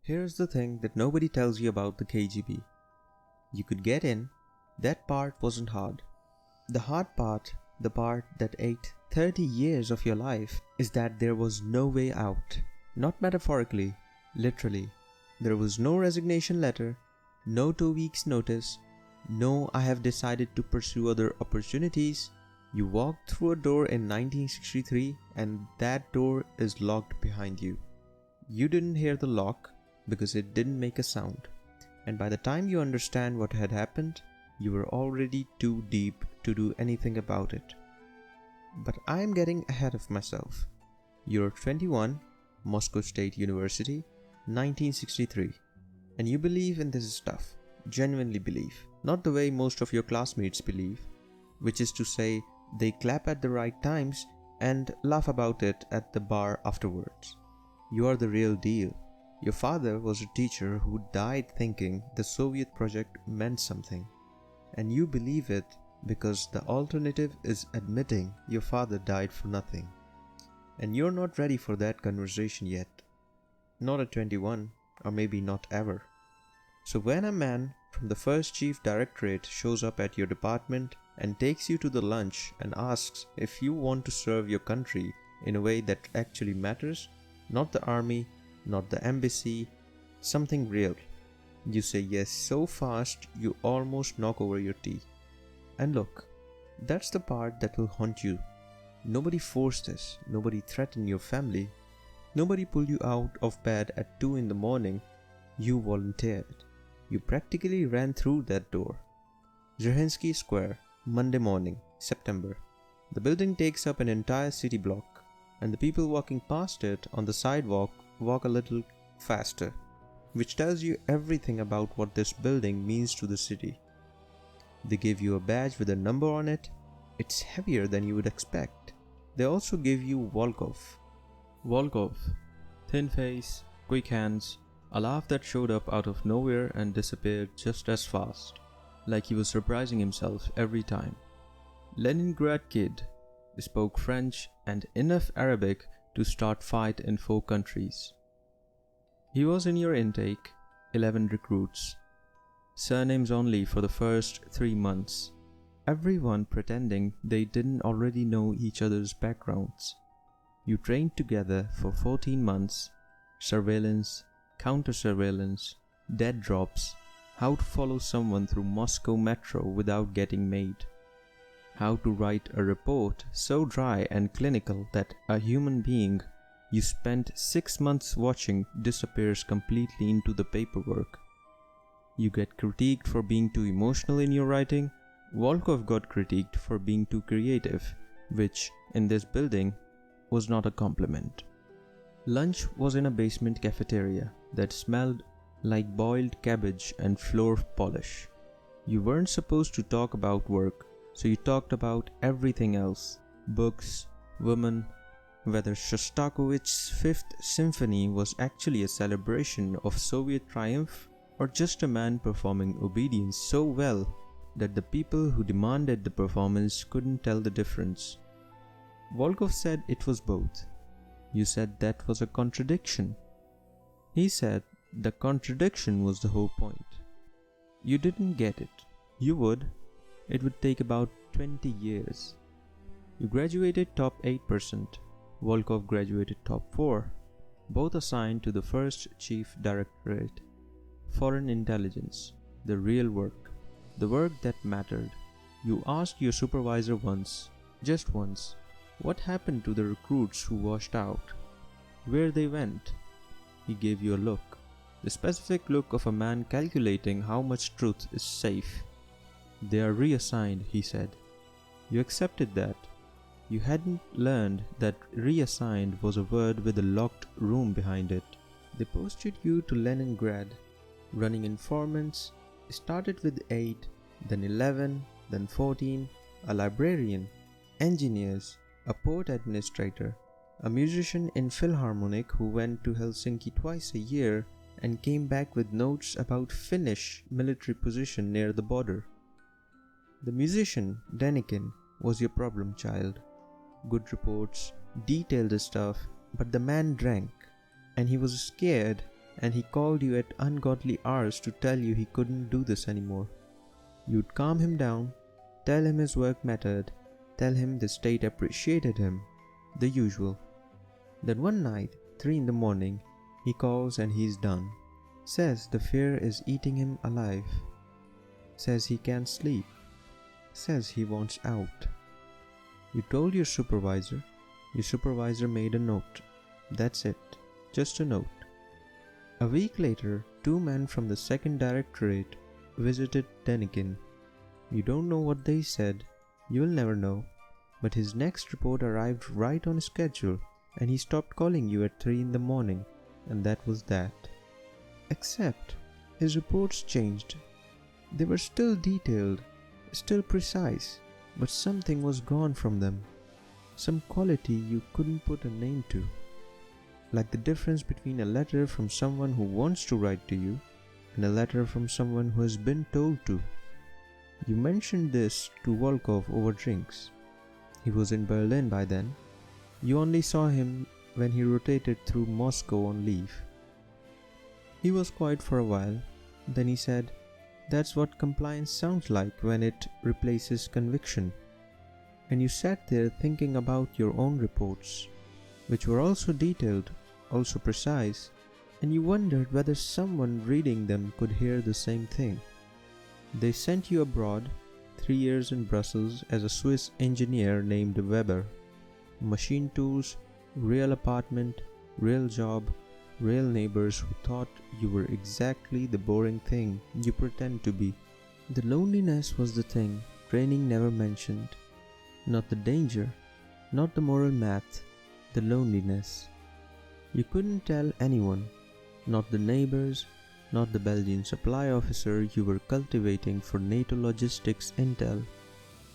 Here's the thing that nobody tells you about the KGB. You could get in, that part wasn't hard. The hard part, the part that ate 30 years of your life, is that there was no way out. Not metaphorically, literally. There was no resignation letter, no 2 weeks notice, no I have decided to pursue other opportunities. You walked through a door in 1963 and that door is locked behind you. You didn't hear the lock because it didn't make a sound. And by the time you understand what had happened, you were already too deep to do anything about it. But I am getting ahead of myself. You're 21, Moscow State University, 1963, and you believe in this stuff, genuinely believe, not the way most of your classmates believe, which is to say, they clap at the right times and laugh about it at the bar afterwards. You are the real deal. Your father was a teacher who died thinking the Soviet project meant something, and you believe it because the alternative is admitting your father died for nothing. And you're not ready for that conversation yet. Not at 21, or maybe not ever. So when a man from the First Chief Directorate shows up at your department and takes you to the lunch and asks if you want to serve your country in a way that actually matters, not the army, not the embassy, something real, you say yes so fast you almost knock over your tea. And look, that's the part that will haunt you. Nobody forced this, nobody threatened your family, nobody pulled you out of bed at 2 in the morning. You volunteered. You practically ran through that door. Zhirinsky Square, Monday morning, September. The building takes up an entire city block, and the people walking past it on the sidewalk walk a little faster, which tells you everything about what this building means to the city. They give you a badge with a number on it. It's heavier than you would expect. They also give you Volkov. Volkov. Thin face, quick hands, a laugh that showed up out of nowhere and disappeared just as fast, like he was surprising himself every time. Leningrad kid, spoke French and enough Arabic to start fight in 4 countries. He was in your intake, 11 recruits. Surnames only for the first 3 months. Everyone pretending they didn't already know each other's backgrounds. You trained together for 14 months. Surveillance, counter-surveillance, dead drops, how to follow someone through Moscow metro without getting made. How to write a report so dry and clinical that a human being you spent 6 months watching disappears completely into the paperwork. You get critiqued for being too emotional in your writing. Volkov got critiqued for being too creative, which, in this building, was not a compliment. Lunch was in a basement cafeteria that smelled like boiled cabbage and floor polish. You weren't supposed to talk about work, so you talked about everything else. Books, women, whether Shostakovich's Fifth Symphony was actually a celebration of Soviet triumph, or just a man performing obedience so well that the people who demanded the performance couldn't tell the difference. Volkov said it was both. You said that was a contradiction. He said the contradiction was the whole point. You didn't get it. You would. It would take about 20 years. You graduated top 8%. Volkov graduated top 4. Both assigned to the First Chief Directorate. Foreign intelligence. The real work. The work that mattered. You asked your supervisor once, just once, what happened to the recruits who washed out? Where they went? He gave you a look. The specific look of a man calculating how much truth is safe. They are reassigned, he said. You accepted that. You hadn't learned that reassigned was a word with a locked room behind it. They posted you to Leningrad, running informants. Started with 8, then 11, then 14, a librarian, engineers, a port administrator, a musician in Philharmonic who went to Helsinki twice a year and came back with notes about Finnish military position near the border. The musician, Denikin, was your problem child. Good reports, detailed stuff, but the man drank, and he was scared and he called you at ungodly hours to tell you he couldn't do this anymore. You'd calm him down, tell him his work mattered, tell him the state appreciated him, the usual. Then one night, 3 in the morning, he calls and he's done. Says the fear is eating him alive. Says he can't sleep. Says he wants out. You told your supervisor made a note. That's it, just a note. A week later, 2 men from the Second Directorate visited Denikin. You don't know what they said, you'll never know, but his next report arrived right on schedule and he stopped calling you at 3 in the morning, and that was that. Except, his reports changed. They were still detailed, still precise, but something was gone from them. Some quality you couldn't put a name to. Like the difference between a letter from someone who wants to write to you and a letter from someone who has been told to. You mentioned this to Volkov over drinks. He was in Berlin by then. You only saw him when he rotated through Moscow on leave. He was quiet for a while. Then he said, "That's what compliance sounds like when it replaces conviction." And you sat there thinking about your own reports, which were also detailed, also precise, and you wondered whether someone reading them could hear the same thing. They sent you abroad, 3 years in Brussels as a Swiss engineer named Weber. Machine tools, real apartment, real job, real neighbors who thought you were exactly the boring thing you pretend to be. The loneliness was the thing training never mentioned. Not the danger, not the moral math, the loneliness. You couldn't tell anyone, not the neighbors, not the Belgian supply officer you were cultivating for NATO logistics intel,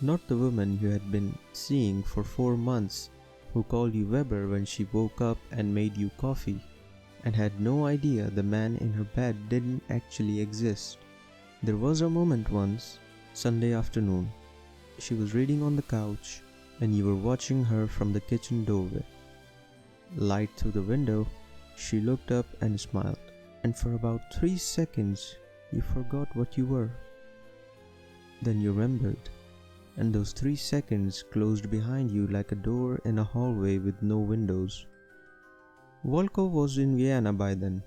not the woman you had been seeing for 4 months who called you Weber when she woke up and made you coffee, and had no idea the man in her bed didn't actually exist. There was a moment once, Sunday afternoon. She was reading on the couch, and you were watching her from the kitchen doorway. Light through the window, she looked up and smiled, and for about 3 seconds you forgot what you were. Then you remembered, and those 3 seconds closed behind you like a door in a hallway with no windows. Volkov was in Vienna by then,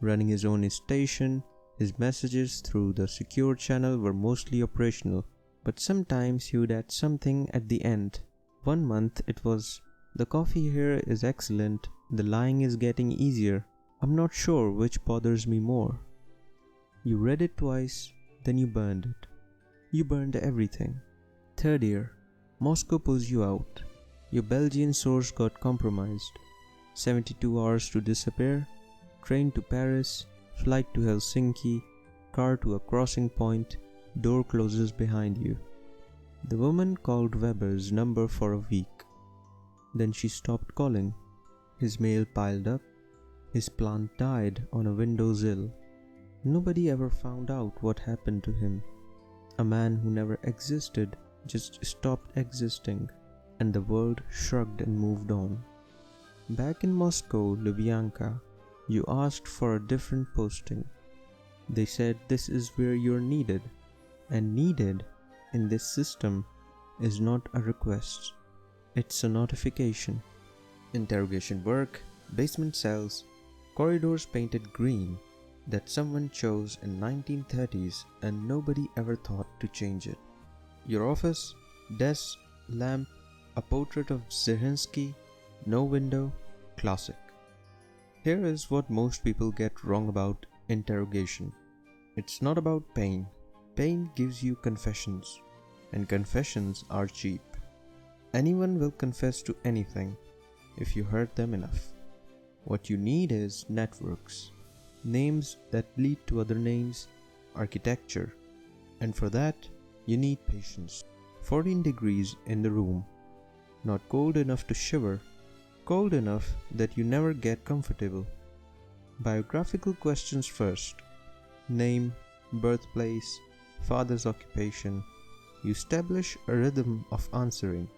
running his own station. His messages through the secure channel were mostly operational, but sometimes he would add something at the end. 1 month it was, "The coffee here is excellent, the lying is getting easier, I'm not sure which bothers me more." You read it twice, then you burned it. You burned everything. 3rd year, Moscow pulls you out. Your Belgian source got compromised. 72 hours to disappear, train to Paris, flight to Helsinki, car to a crossing point, door closes behind you. The woman called Weber's number for a week. Then she stopped calling. His mail piled up. His plant died on a windowsill. Nobody ever found out what happened to him. A man who never existed just stopped existing, and the world shrugged and moved on. Back in Moscow, Lubyanka, you asked for a different posting. They said this is where you're needed, and needed in this system is not a request, it's a notification. Interrogation work, basement cells, corridors painted green that someone chose in 1930s and nobody ever thought to change it. Your office, desk, lamp, a portrait of Zirinsky, no window, classic. Here is what most people get wrong about interrogation. It's not about pain. Pain gives you confessions, and confessions are cheap. Anyone will confess to anything if you hurt them enough. What you need is networks, names that lead to other names, architecture, and for that you need patience. 14 degrees in the room, not cold enough to shiver, cold enough that you never get comfortable. Biographical questions first. Name, birthplace, father's occupation. You establish a rhythm of answering.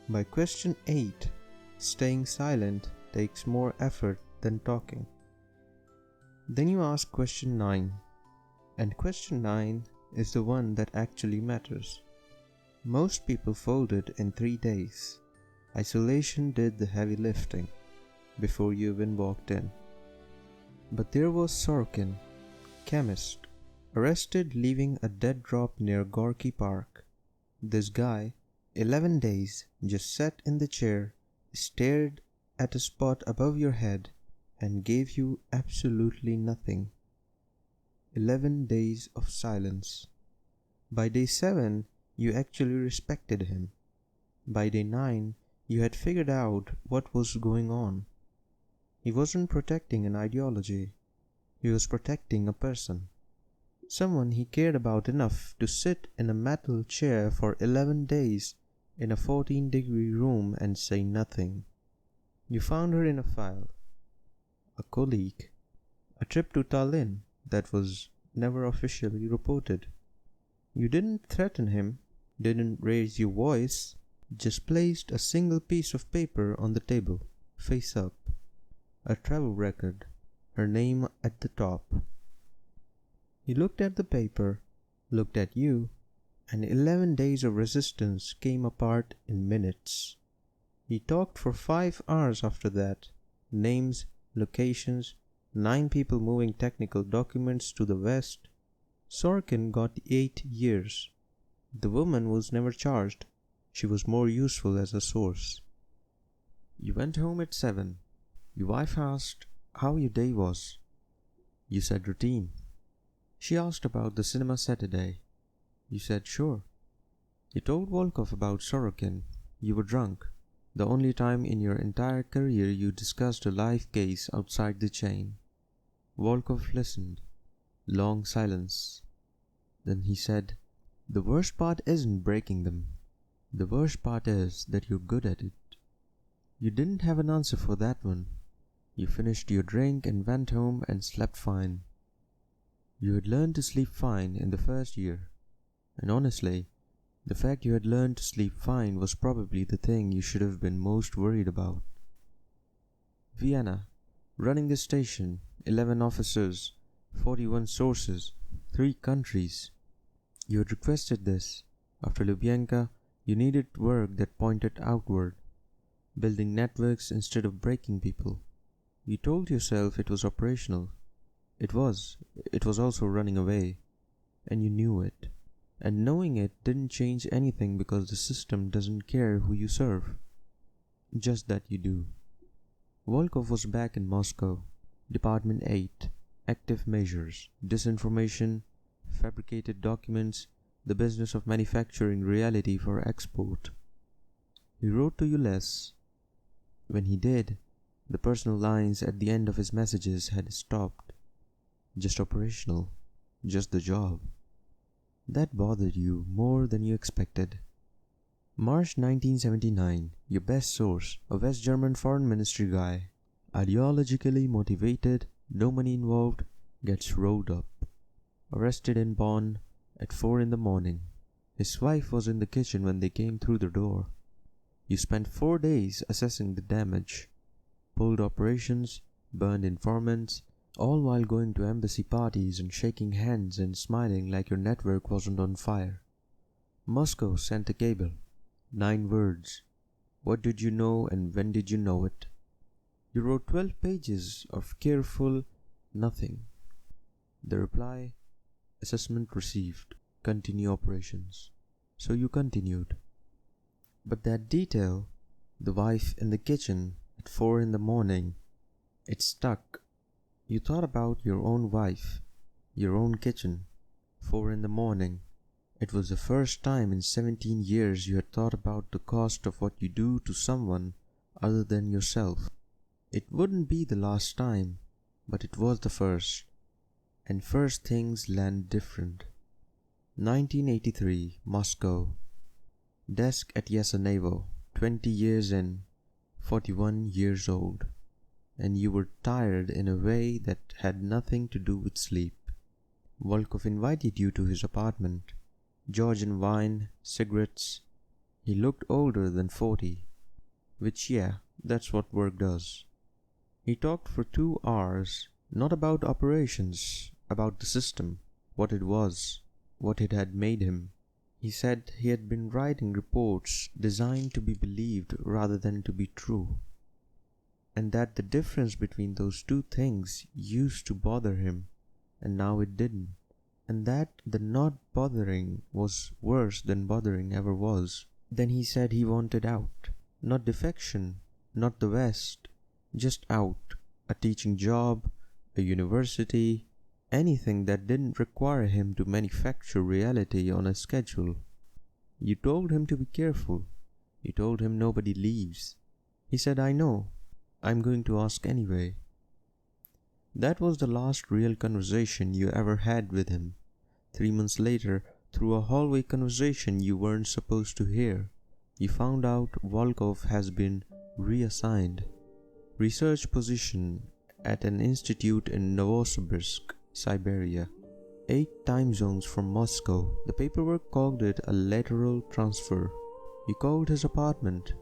By question 8, staying silent takes more effort than talking. Then you ask question 9, and question 9 is the one that actually matters. Most people folded in 3 days. Isolation did the heavy lifting before you even walked in. But there was Sorokin, chemist, arrested leaving a dead drop near Gorky Park. This guy, 11 days, just sat in the chair, stared at a spot above your head, and gave you absolutely nothing. 11 days of silence. By day 7, you actually respected him. By day 9, you had figured out what was going on. He wasn't protecting an ideology. He was protecting a person. Someone he cared about enough to sit in a metal chair for 11 days in a 14-degree room and say nothing. You found her in a file. A colleague. A trip to Tallinn that was never officially reported. You didn't threaten him, didn't raise your voice, just placed a single piece of paper on the table, face up. A travel record, her name at the top. He looked at the paper, looked at you, and 11 days of resistance came apart in minutes. He talked for 5 hours after that. Names, locations, 9 people moving technical documents to the west. Sorkin got 8 years. The woman was never charged. She was more useful as a source. You went home at 7. Your wife asked how your day was. You said routine. She asked about the cinema Saturday. You said sure. You told Volkov about Sorokin. You were drunk. The only time in your entire career you discussed a live case outside the chain. Volkov listened. Long silence. Then he said, "The worst part isn't breaking them. The worst part is that you're good at it." You didn't have an answer for that one. You finished your drink and went home and slept fine. You had learned to sleep fine in the first year. And honestly, the fact you had learned to sleep fine was probably the thing you should have been most worried about. Vienna, running the station, 11 officers, 41 sources, 3 countries. You had requested this. After Lubyanka, you needed work that pointed outward, building networks instead of breaking people. You told yourself it was operational. It was also running away, and you knew it. And knowing it didn't change anything because the system doesn't care who you serve. Just that you do. Volkov was back in Moscow. Department 8. Active measures. Disinformation. Fabricated documents. The business of manufacturing reality for export. He wrote to you less. When he did, the personal lines at the end of his messages had stopped. Just operational. Just the job. That bothered you more than you expected. March 1979, your best source, a West German foreign ministry guy, ideologically motivated, no money involved, gets rolled up. Arrested in Bonn at 4 in the morning. His wife was in the kitchen when they came through the door. You spent 4 days assessing the damage, pulled operations, burned informants, all while going to embassy parties and shaking hands and smiling like your network wasn't on fire. Moscow sent a cable. 9 words. What did you know and when did you know it? You wrote 12 pages of careful nothing. The reply, assessment received. Continue operations. So you continued. But that detail, the wife in the kitchen at 4 in the morning, it stuck. You thought about your own wife, your own kitchen, 4 in the morning. It was the first time in 17 years you had thought about the cost of what you do to someone other than yourself. It wouldn't be the last time, but it was the first. And first things land different. 1983, Moscow. Desk at Yasenevo, 20 years in, 41 years old. And you were tired in a way that had nothing to do with sleep. Volkov invited you to his apartment. Georgian wine, cigarettes. He looked older than 40, which that's what work does. He talked for 2 hours, Not about operations, about the system, what it was, what it had made him. He said he had been writing reports designed to be believed rather than to be true, and that the difference between those two things used to bother him, and now it didn't, and that the not bothering was worse than bothering ever was. Then he said he wanted out, not defection, not the West, just out, a teaching job, a university, anything that didn't require him to manufacture reality on a schedule. You told him to be careful. You told him nobody leaves. He said, I know. I'm going to ask anyway. That was the last real conversation you ever had with him. 3 months later, through a hallway conversation you weren't supposed to hear, you found out Volkov has been reassigned. Research position at an institute in Novosibirsk, Siberia. 8 time zones from Moscow. The paperwork called it a lateral transfer. You called his apartment.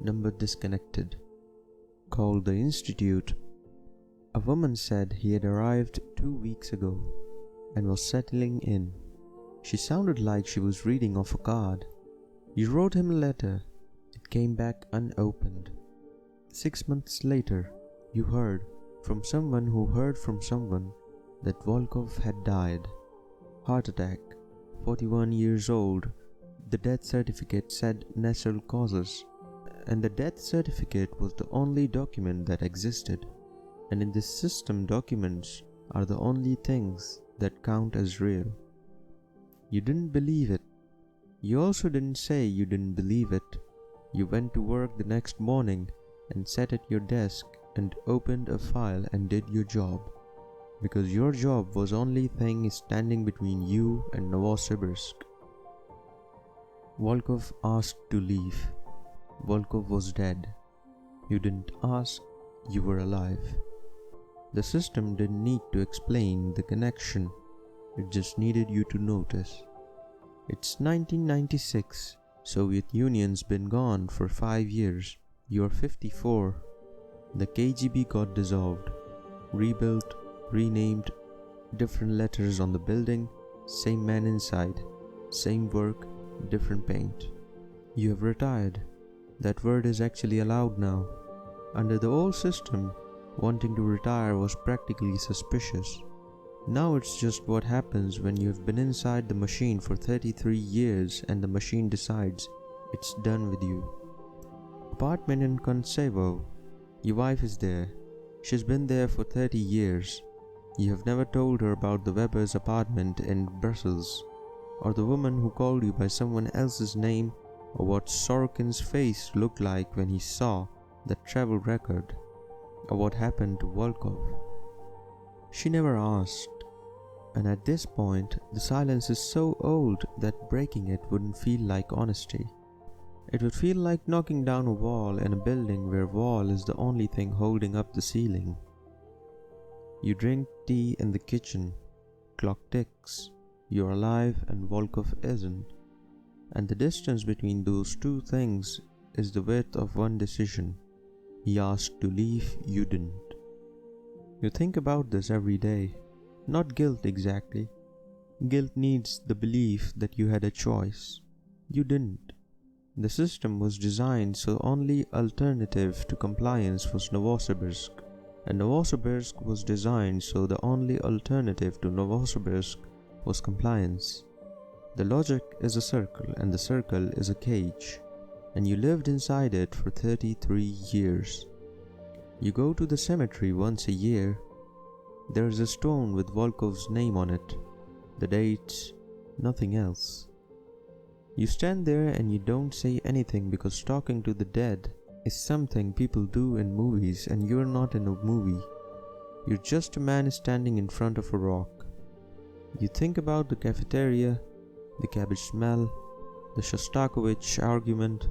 Number disconnected. Called the institute. A woman said he had arrived 2 weeks ago and was settling in. She sounded like she was reading off a card. You wrote him a letter. It came back unopened. 6 months later, you heard from someone who heard from someone that Volkov had died. Heart attack, 41 years old. The death certificate said natural causes, and the death certificate was the only document that existed. And in this system, documents are the only things that count as real. You didn't believe it. You also didn't say you didn't believe it. You went to work the next morning and sat at your desk and opened a file and did your job, because your job was only thing standing between you and Novosibirsk. Volkov asked to leave. Volkov was dead. You didn't ask, you were alive. The system didn't need to explain the connection, it just needed you to notice. It's 1996, Soviet Union's been gone for 5 years. You're 54. The KGB got dissolved, rebuilt, renamed, different letters on the building, same man inside, same work, different paint. You have retired. That word is actually allowed now. Under the old system, wanting to retire was practically suspicious. Now it's just what happens when you have been inside the machine for 33 years and the machine decides it's done with you. Apartment in Kontsevo. Your wife is there. She's been there for 30 years. You have never told her about the Weber's apartment in Brussels, or the woman who called you by someone else's name, or what Sorokin's face looked like when he saw the travel record, or what happened to Volkov. She never asked. And at this point, the silence is so old that breaking it wouldn't feel like honesty. It would feel like knocking down a wall in a building where wall is the only thing holding up the ceiling. You drink tea in the kitchen. Clock ticks. You're alive and Volkov isn't. And the distance between those two things is the width of one decision. He asked to leave, you didn't. You think about this every day. Not guilt exactly. Guilt needs the belief that you had a choice. You didn't. The system was designed so only alternative to compliance was Novosibirsk, and Novosibirsk was designed so the only alternative to Novosibirsk was compliance. The logic is a circle and the circle is a cage, and you lived inside it for 33 years. You go to the cemetery once a year. There is a stone with Volkov's name on it, the dates, nothing else. You stand there and you don't say anything because talking to the dead is something people do in movies, and you're not in a movie. You're just a man standing in front of a rock. You think about the cafeteria, the cabbage smell, the Shostakovich argument,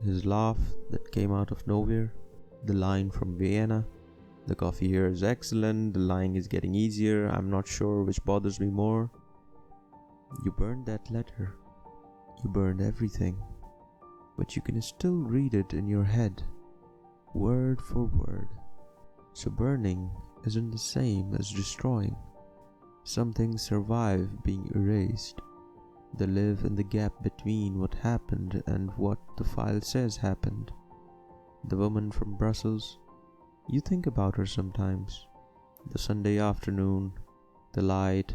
his laugh that came out of nowhere, the line from Vienna. The coffee here is excellent, the lying is getting easier, I'm not sure which bothers me more. You burned that letter. You burned everything. But you can still read it in your head, word for word. So burning isn't the same as destroying. Some things survive being erased. They live in the gap between what happened and what the file says happened. The woman from Brussels, you think about her sometimes. The Sunday afternoon, the light,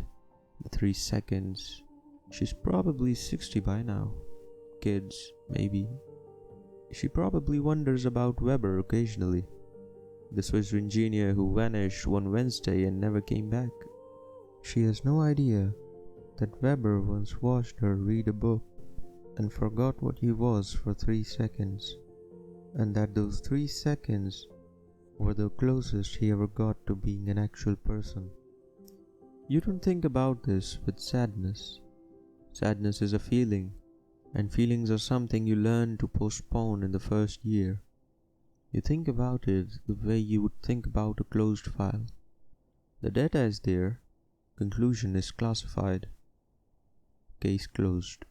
the 3 seconds. She's probably 60 by now. Kids, maybe. She probably wonders about Weber occasionally. The Swiss engineer who vanished one Wednesday and never came back. She has no idea that Weber once watched her read a book and forgot what he was for 3 seconds, and that those 3 seconds were the closest he ever got to being an actual person. You don't think about this with sadness. Sadness is a feeling, and feelings are something you learn to postpone in the first year. You think about it the way you would think about a closed file. The data is there, conclusion is classified. Case closed.